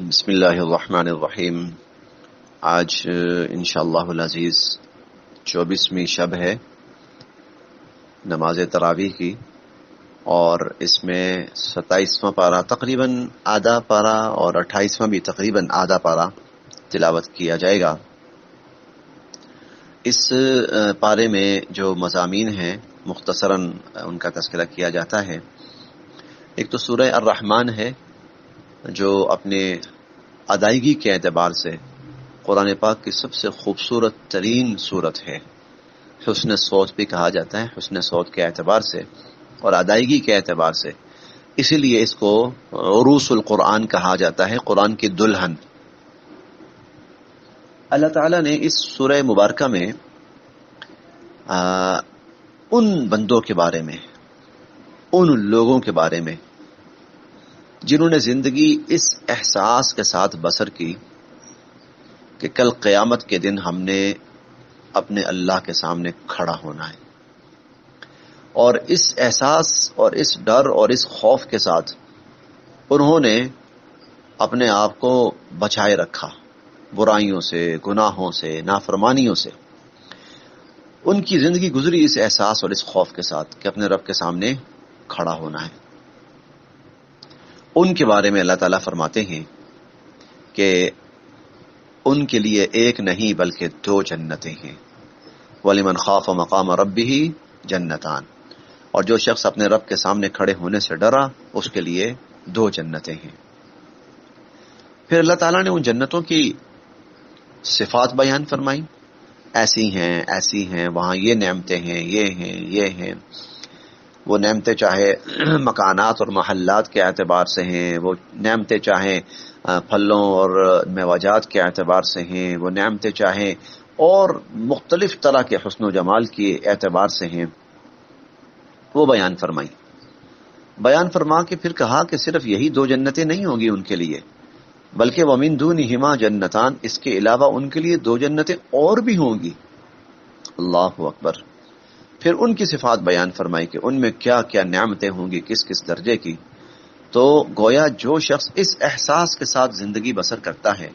بسم اللہ الرحمن الرحیم۔ آج انشاءاللہ العزیز 24ویں شب ہے نماز تراویح کی، اور اس میں 27واں پارہ تقریباً آدھا پارہ اور 28واں بھی تقریباً آدھا پارہ تلاوت کیا جائے گا۔ اس پارے میں جو مضامین ہیں مختصراً ان کا تذکرہ کیا جاتا ہے۔ ایک تو سورہ الرحمن ہے جو اپنے ادائیگی کے اعتبار سے قرآن پاک کی سب سے خوبصورت ترین صورت ہے۔ حسن صوت بھی کہا جاتا ہے، حسن صوت کے اعتبار سے اور ادائیگی کے اعتبار سے، اسی لیے اس کو عروس القرآن کہا جاتا ہے، قرآن کی دلہن۔ اللہ تعالیٰ نے اس سورہ مبارکہ میں ان بندوں کے بارے میں، ان لوگوں کے بارے میں جنہوں نے زندگی اس احساس کے ساتھ بسر کی کہ کل قیامت کے دن ہم نے اپنے اللہ کے سامنے کھڑا ہونا ہے، اور اس احساس اور اس ڈر اور اس خوف کے ساتھ انہوں نے اپنے آپ کو بچائے رکھا برائیوں سے، گناہوں سے، نافرمانیوں سے۔ ان کی زندگی گزری اس احساس اور اس خوف کے ساتھ کہ اپنے رب کے سامنے کھڑا ہونا ہے۔ ان کے بارے میں اللہ تعالیٰ فرماتے ہیں کہ ان کے لیے ایک نہیں بلکہ 2 جنتیں ہیں۔ وَلِمَنْ خَافَ مَقَامَ رَبِّهِ جنتان، اور جو شخص اپنے رب کے سامنے کھڑے ہونے سے ڈرا اس کے لیے 2 جنتیں ہیں۔ پھر اللہ تعالیٰ نے ان جنتوں کی صفات بیان فرمائی، ایسی ہیں، وہاں یہ نعمتیں ہیں، یہ ہیں۔ وہ نعمتیں چاہے مکانات اور محلات کے اعتبار سے ہیں، وہ نعمتیں چاہے پھلوں اور میوجات کے اعتبار سے ہیں، وہ نعمتیں چاہے اور مختلف طرح کے حسن و جمال کے اعتبار سے ہیں، وہ بیان فرما کے پھر کہا کہ صرف یہی 2 جنتیں نہیں ہوں گی ان کے لیے، بلکہ وَمِن دُونِهِمَا جنتان، اس کے علاوہ ان کے لیے 2 جنتیں اور بھی ہوں گی۔ اللہ اکبر۔ پھر ان کی صفات بیان فرمائی کہ ان میں کیا کیا نعمتیں ہوں گی، کس کس درجے کی۔ تو گویا جو شخص اس احساس کے ساتھ زندگی بسر کرتا ہے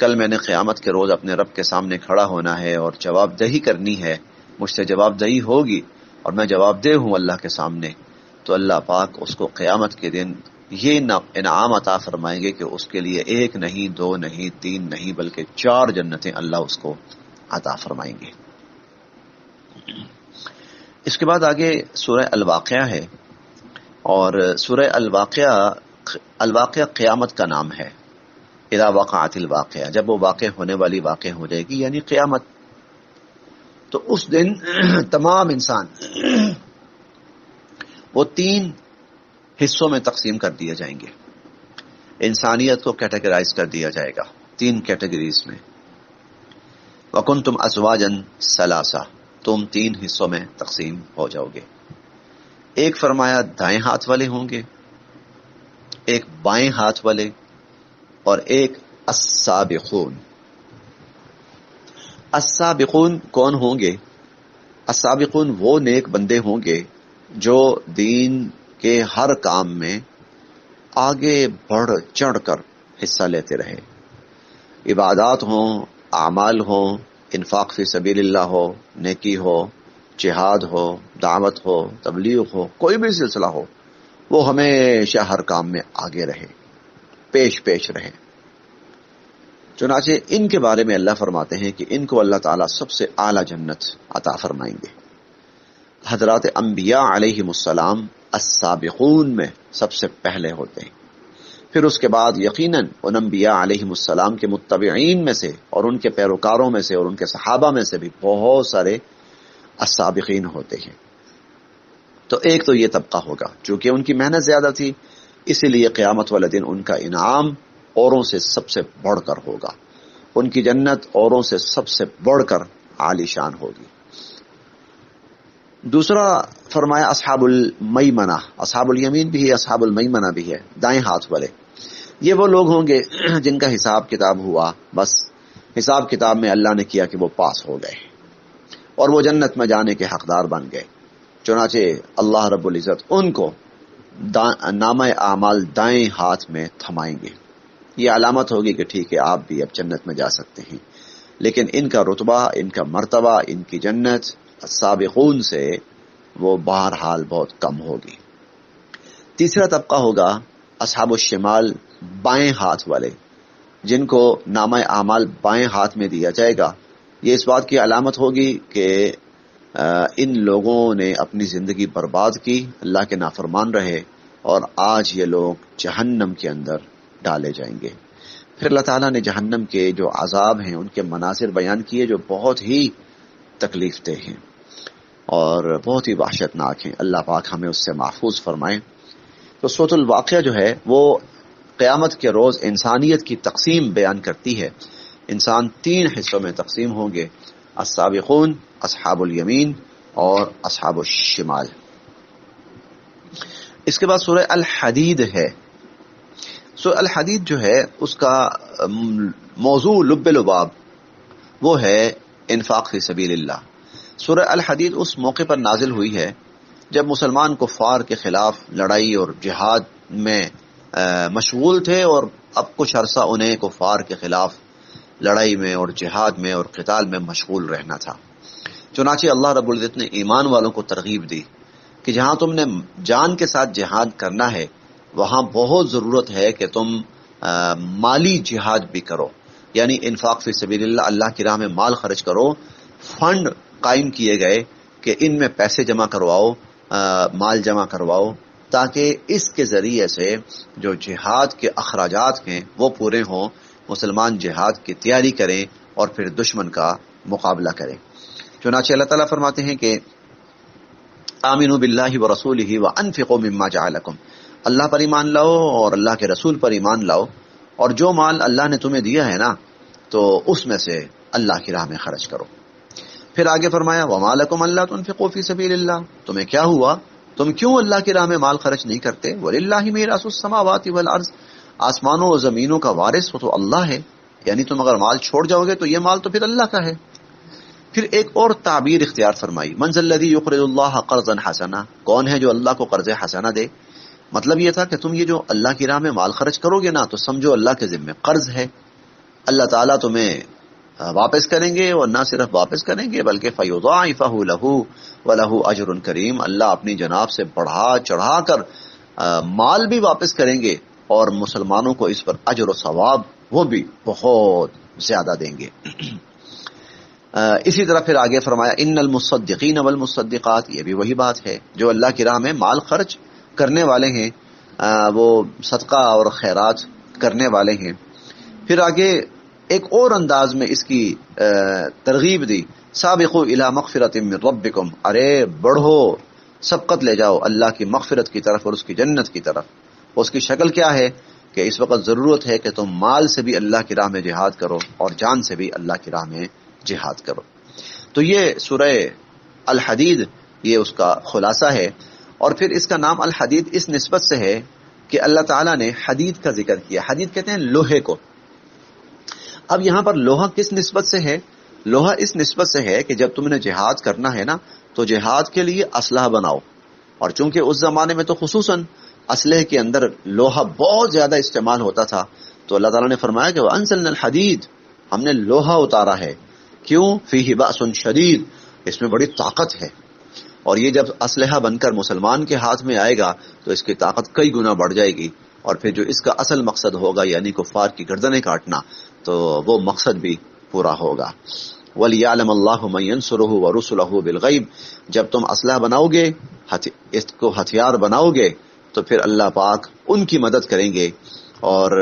کل میں نے قیامت کے روز اپنے رب کے سامنے کھڑا ہونا ہے اور جواب دہی کرنی ہے، مجھ سے جواب دہی ہوگی اور میں جواب دہ ہوں اللہ کے سامنے، تو اللہ پاک اس کو قیامت کے دن یہ انعام عطا فرمائیں گے کہ اس کے لیے 1 نہیں، 2 نہیں، 3 نہیں بلکہ 4 جنتیں اللہ اس کو عطا فرمائیں گے۔ اس کے بعد آگے سورہ الواقعہ ہے، اور سورہ الواقعہ قیامت کا نام ہے۔ اذا وقعت الواقعہ، جب وہ واقع ہونے والی واقع ہو جائے گی یعنی قیامت، تو اس دن تمام انسان وہ 3 حصوں میں تقسیم کر دیے جائیں گے۔ انسانیت کو کیٹیگرائز کر دیا جائے گا 3 کیٹیگریز میں۔ وَكُنْتُمْ أَزْوَاجًا ثَلَاثَةً، تم 3 حصوں میں تقسیم ہو جاؤ گے۔ ایک فرمایا دائیں ہاتھ والے ہوں گے، ایک بائیں ہاتھ والے، اور ایک السابقون۔ السابقون کون ہوں گے؟ السابقون وہ نیک بندے ہوں گے جو دین کے ہر کام میں آگے بڑھ چڑھ کر حصہ لیتے رہے، عبادات ہوں، اعمال ہوں، انفاق فی سبیل اللہ ہو، نیکی ہو، جہاد ہو، دعوت ہو، تبلیغ ہو، کوئی بھی سلسلہ ہو، وہ ہمیشہ ہر کام میں آگے رہے، پیش رہے۔ چنانچہ ان کے بارے میں اللہ فرماتے ہیں کہ ان کو اللہ تعالیٰ سب سے اعلیٰ جنت عطا فرمائیں گے۔ حضرات انبیاء علیہم السلام السابقون میں سب سے پہلے ہوتے ہیں، پھر اس کے بعد یقیناً ان انبیاء علیہم السلام کے متبعین میں سے اور ان کے پیروکاروں میں سے اور ان کے صحابہ میں سے بھی بہت سارے السابقین ہوتے ہیں۔ تو ایک تو یہ طبقہ ہوگا، چونکہ ان کی محنت زیادہ تھی اسی لیے قیامت والے دن ان کا انعام اوروں سے سب سے بڑھ کر ہوگا، ان کی جنت اوروں سے سب سے بڑھ کر عالی شان ہوگی۔ دوسرا فرمایا اصحاب المیمنہ، اصحاب الیمین بھی ہے، اصحاب المیمنہ بھی ہے، دائیں ہاتھ والے۔ یہ وہ لوگ ہوں گے جن کا حساب کتاب ہوا، بس حساب کتاب میں اللہ نے کیا کہ وہ پاس ہو گئے اور وہ جنت میں جانے کے حقدار بن گئے۔ چنانچہ اللہ رب العزت ان کو نامہ اعمال دائیں ہاتھ میں تھمائیں گے، یہ علامت ہوگی کہ ٹھیک ہے آپ بھی اب جنت میں جا سکتے ہیں، لیکن ان کا رتبہ، ان کا مرتبہ، ان کی جنت السابقون سے وہ بہرحال بہت کم ہوگی۔ تیسرا طبقہ ہوگا اصحاب الشمال، بائیں ہاتھ والے، جن کو نامہ اعمال بائیں ہاتھ میں دیا جائے گا۔ یہ اس بات کی علامت ہوگی کہ ان لوگوں نے اپنی زندگی برباد کی، اللہ کے نافرمان رہے، اور آج یہ لوگ جہنم کے اندر ڈالے جائیں گے۔ پھر اللہ تعالیٰ نے جہنم کے جو عذاب ہیں ان کے مناظر بیان کیے جو بہت ہی تکلیف دہ ہیں اور بہت ہی وحشتناک ہیں۔ اللہ پاک ہمیں اس سے محفوظ فرمائے۔ تو سورۃ الواقعہ جو ہے وہ قیامت کے روز انسانیت کی تقسیم بیان کرتی ہے۔ انسان 3 حصوں میں تقسیم ہوں گے، السابقون، اصحاب الیمین اور اصحاب الشمال۔ اس کے بعد سورہ الحدید ہے۔ سورہ الحدید جو ہے اس کا موضوع لب لباب وہ ہے انفاق فی سبیل اللہ۔ سورہ الحدید اس موقع پر نازل ہوئی ہے جب مسلمان کفار کے خلاف لڑائی اور جہاد میں مشغول تھے، اور اب کچھ عرصہ انہیں کفار کے خلاف لڑائی میں اور جہاد میں اور قتال میں مشغول رہنا تھا۔ چنانچہ اللہ رب العزت نے ایمان والوں کو ترغیب دی کہ جہاں تم نے جان کے ساتھ جہاد کرنا ہے وہاں بہت ضرورت ہے کہ تم مالی جہاد بھی کرو، یعنی انفاق فی سبیل اللہ، اللہ کی راہ میں مال خرچ کرو۔ فنڈ قائم کیے گئے کہ ان میں پیسے جمع کرواؤ، مال جمع کرواؤ، تاکہ اس کے ذریعے سے جو جہاد کے اخراجات ہیں وہ پورے ہوں، مسلمان جہاد کی تیاری کریں اور پھر دشمن کا مقابلہ کریں۔ چنانچہ اللہ تعالیٰ فرماتے ہیں کہ آمنوا باللہ ورسولہ وانفقوا مما جعلکم، اللہ پر ایمان لاؤ اور اللہ کے رسول پر ایمان لاؤ، اور جو مال اللہ نے تمہیں دیا ہے نا تو اس میں سے اللہ کی راہ میں خرچ کرو۔ پھر آگے فرمایا وما لکم الا تنفقوا فی سبیل اللہ، تمہیں کیا ہوا، تم کیوں اللہ کی راہ میں مال خرچ نہیں کرتے؟ وللہ میراث السماوات والارض، آسمانوں اور زمینوں کا وارث تو اللہ ہے، یعنی تم اگر مال چھوڑ جاؤ گے تو یہ مال تو پھر اللہ کا ہے۔ پھر ایک اور تعبیر اختیار فرمائی، من ذا الذی یقرض اللہ قرضا حسنا، کون ہے جو اللہ کو قرض حسنہ دے؟ مطلب یہ تھا کہ تم یہ جو اللہ کی راہ میں مال خرچ کرو گے نا تو سمجھو اللہ کے ذمہ قرض ہے، اللہ تعالیٰ تمہیں واپس کریں گے، اور نہ صرف واپس کریں گے بلکہ فیضاعفہ لہ ولہ اجر کریم، اللہ اپنی جناب سے بڑھا چڑھا کر مال بھی واپس کریں گے اور مسلمانوں کو اس پر اجر و ثواب وہ بھی بہت زیادہ دیں گے۔ اسی طرح پھر آگے فرمایا ان المصدقین والمصدقات، یہ بھی وہی بات ہے، جو اللہ کی راہ میں مال خرچ کرنے والے ہیں وہ صدقہ اور خیرات کرنے والے ہیں۔ پھر آگے ایک اور انداز میں اس کی ترغیب دی، سابقوا الی مغفرۃ من ربکم، ارے بڑھو، سبقت لے جاؤ اللہ کی مغفرت کی طرف اور اس کی جنت کی طرف۔ اس کی شکل کیا ہے کہ اس وقت ضرورت ہے کہ تم مال سے بھی اللہ کی راہ میں جہاد کرو اور جان سے بھی اللہ کی راہ میں جہاد کرو۔ تو یہ سورہ الحدید یہ اس کا خلاصہ ہے، اور پھر اس کا نام الحدید اس نسبت سے ہے کہ اللہ تعالیٰ نے حدید کا ذکر کیا۔ حدید کہتے ہیں لوہے کو۔ اب یہاں پر لوہا کس نسبت سے ہے؟ لوہا اس نسبت سے ہے کہ جب تم نے جہاد کرنا ہے نا تو جہاد کے لیے اسلحہ بناؤ، اور چونکہ اس زمانے میں تو خصوصاً اسلحے کے اندر لوہا بہت زیادہ استعمال ہوتا تھا، تو اللہ تعالیٰ نے فرمایا کہ وَأَنزَلْنَا الْحَدِيدَ، ہم نے لوہا اتارا ہے۔ کیوں؟ فِيهِ بَأْسٌ شَدِيدٌ، اس میں بڑی طاقت ہے، اور یہ جب اسلحہ بن کر مسلمان کے ہاتھ میں آئے گا تو اس کی طاقت کئی گنا بڑھ جائے گی، اور پھر جو اس کا اصل مقصد ہوگا یعنی کفار کی گردنیں کاٹنا، تو وہ مقصد بھی پورا ہوگا۔ وَلِيَعْلَمَ اللَّهُ مَن يَنصُرُهُ وَرُسُلَهُ بِالْغَيْبِ، جب تم اسلحہ بناؤ گے، اس کو ہتھیار بناؤ گے، تو پھر اللہ پاک ان کی مدد کریں گے اور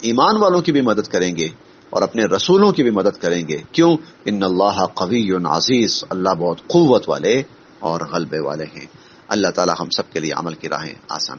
ایمان والوں کی بھی مدد کریں گے اور اپنے رسولوں کی بھی مدد کریں گے۔ کیوں؟ ان اللہ قوی عزیز، اللہ بہت قوت والے اور غلبے والے ہیں۔ اللہ تعالی ہم سب کے لیے عمل کی راہیں آسان